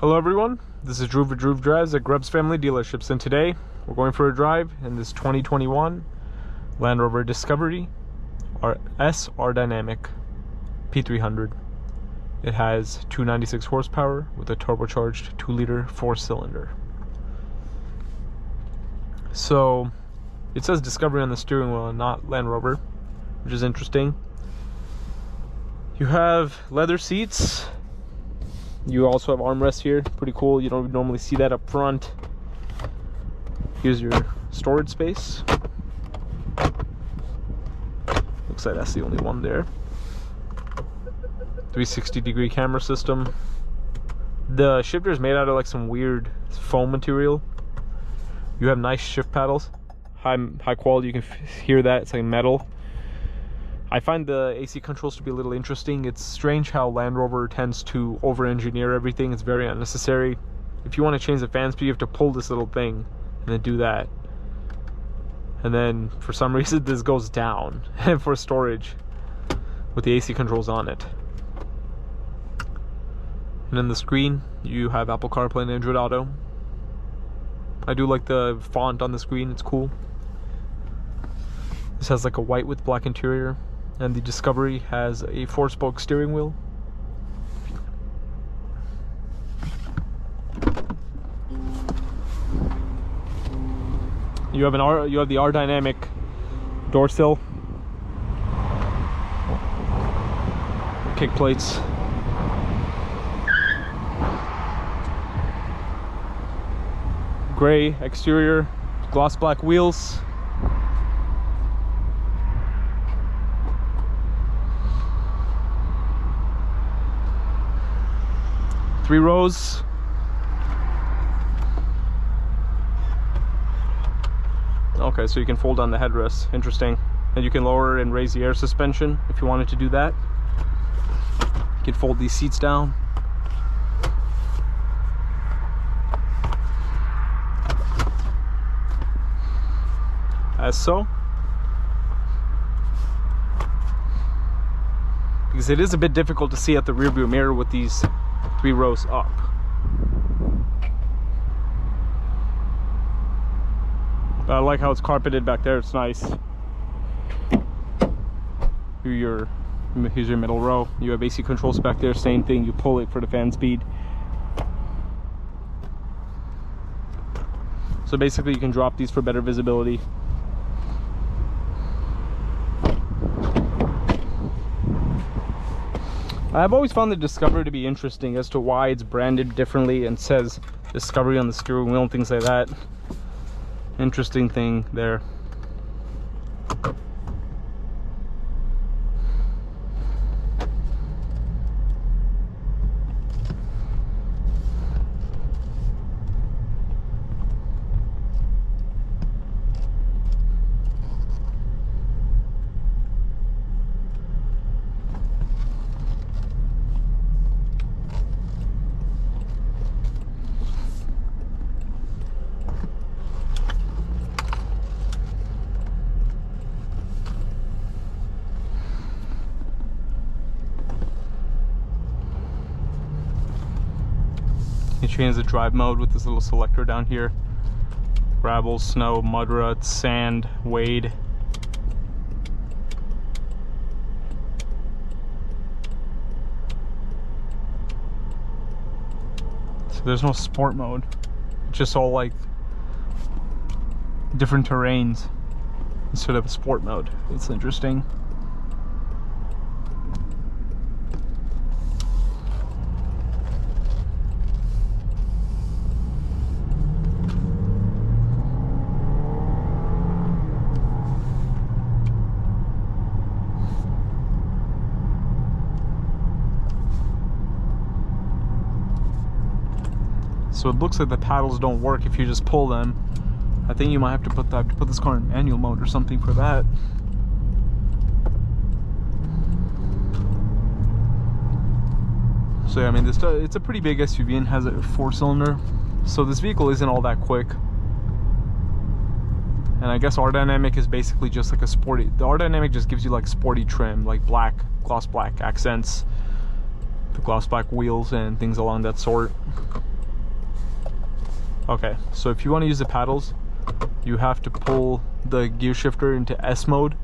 Hello everyone, this is Rover Drives at Grubbs Family Dealerships, and today we're going for a drive in this 2021 Land Rover Discovery R Dynamic P300. It has 296 horsepower with a turbocharged 2-liter 4-cylinder. So it says Discovery on the steering wheel and not Land Rover, which is interesting. You have leather seats. You also have armrests here, pretty cool. You don't normally see that up front. Here's your storage space. Looks like that's the only one there. 360-degree camera system. The shifter is made out of like some weird foam material. You have nice shift paddles, high quality. You can hear that, it's like metal. I find the AC controls to be a little interesting. It's strange how Land Rover tends to over-engineer everything. It's very unnecessary. If you want to change the fan speed, you have to pull this little thing and then do that. And then for some reason this goes down for storage with the AC controls on it. And then the screen, you have Apple CarPlay and Android Auto. I do like the font on the screen, it's cool. This has like a white with black interior. And the Discovery has a 4-spoke steering wheel. You have the R Dynamic door sill, kick plates, gray exterior, gloss black wheels. 3 rows. Okay, so you can fold down the headrest. Interesting. And you can lower and raise the air suspension if you wanted to do that. You can fold these seats down. As so. Because it is a bit difficult to see at the rear view mirror with these 3 rows up. But I like how it's carpeted back there, it's nice. Here's your middle row. You have AC controls back there, same thing, you pull it for the fan speed. So basically you can drop these for better visibility. I've always found the Discovery to be interesting as to why it's branded differently and says Discovery on the steering wheel and things like that. Interesting thing there. You change the drive mode with this little selector down here. Gravel, snow, mud ruts, sand, wade. So there's no sport mode. It's just all like different terrains instead of a sport mode. It's interesting. So it looks like the paddles don't work if you just pull them. I think you might have to put this car in manual mode or something for that. So yeah, I mean, it's a pretty big SUV and has a 4-cylinder. So this vehicle isn't all that quick. And I guess R Dynamic is basically just like a sporty, the R Dynamic just gives you like sporty trim, like black, gloss black accents, the gloss black wheels and things along that sort. Okay, so if you want to use the paddles, you have to pull the gear shifter into S mode,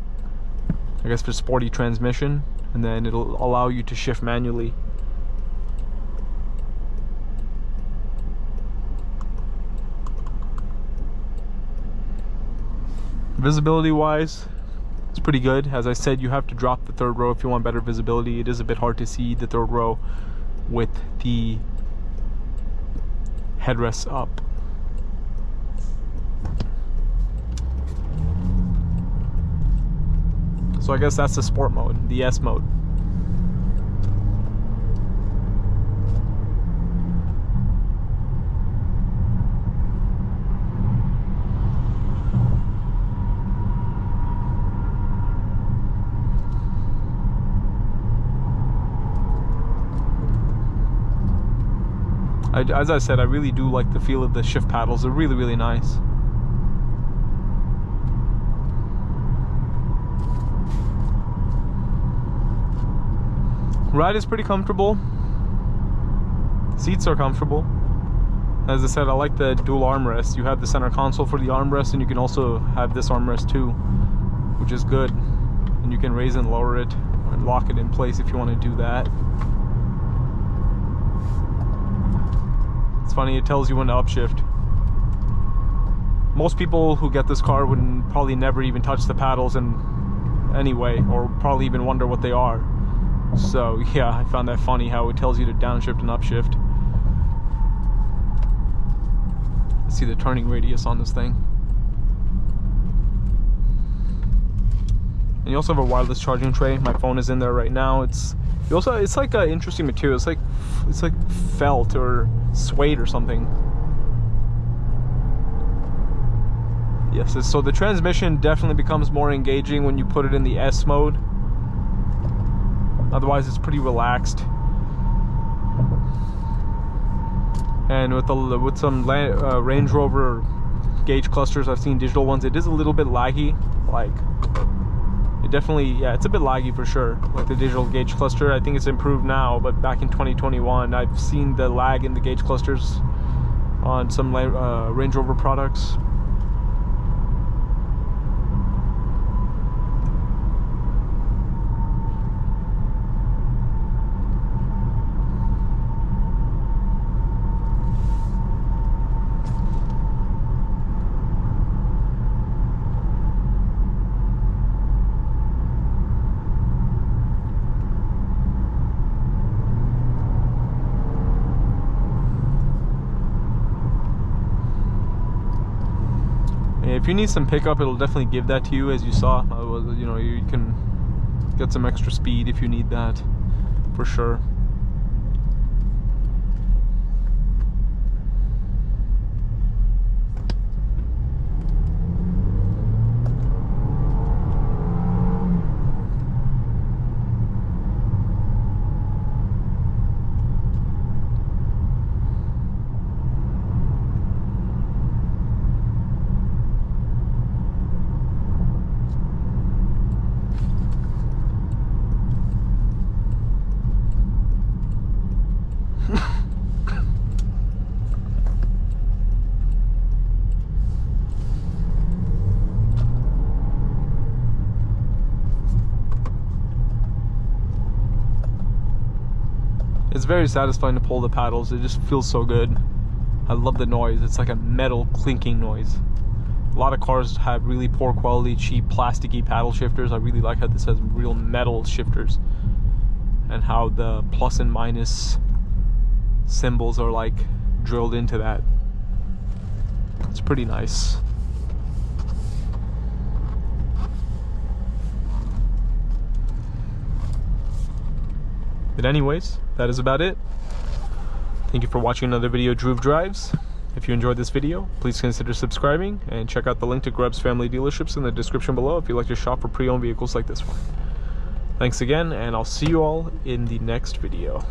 I guess for sporty transmission, and then it'll allow you to shift manually. Visibility wise, it's pretty good. As I said, you have to drop the third row if you want better visibility. It is a bit hard to see the third row with the headrests up. So I guess that's the sport mode, the S mode. As I said, I really do like the feel of the shift paddles. They're really, really nice. Ride is pretty comfortable. Seats are comfortable. As I said, I like the dual armrest. You have the center console for the armrest, and you can also have this armrest too, which is good. And you can raise and lower it and lock it in place if you want to do that. It's funny, it tells you when to upshift. Most people who get this car would probably never even touch the paddles anyway, or probably even wonder what they are. So yeah, I found that funny how it tells you to downshift and upshift. Let's see the turning radius on this thing. And you also have a wireless charging tray. My phone is in there right now. It's like an interesting material. It's like felt or suede or something. Yes, so the transmission definitely becomes more engaging when you put it in the S mode. Otherwise, it's pretty relaxed. And with some Range Rover gauge clusters, I've seen digital ones, it is a little bit laggy. Like, it definitely, yeah, it's a bit laggy for sure. Like the digital gauge cluster, I think it's improved now, but back in 2021, I've seen the lag in the gauge clusters on some Range Rover products. If you need some pickup, it'll definitely give that to you, as you saw. You know, you can get some extra speed if you need that, for sure. It's very satisfying to pull the paddles. It just feels so good. I love the noise. It's like a metal clinking noise. A lot of cars have really poor quality, cheap, plasticky paddle shifters. I really like how this has real metal shifters, and how the plus and minus symbols are like drilled into that. It's pretty nice. But anyways, that is about it. Thank you for watching another video of Droove Drives. If you enjoyed this video, please consider subscribing and check out the link to Grubb's Family Dealerships in the description below if you'd like to shop for pre-owned vehicles like this one. Thanks again, and I'll see you all in the next video.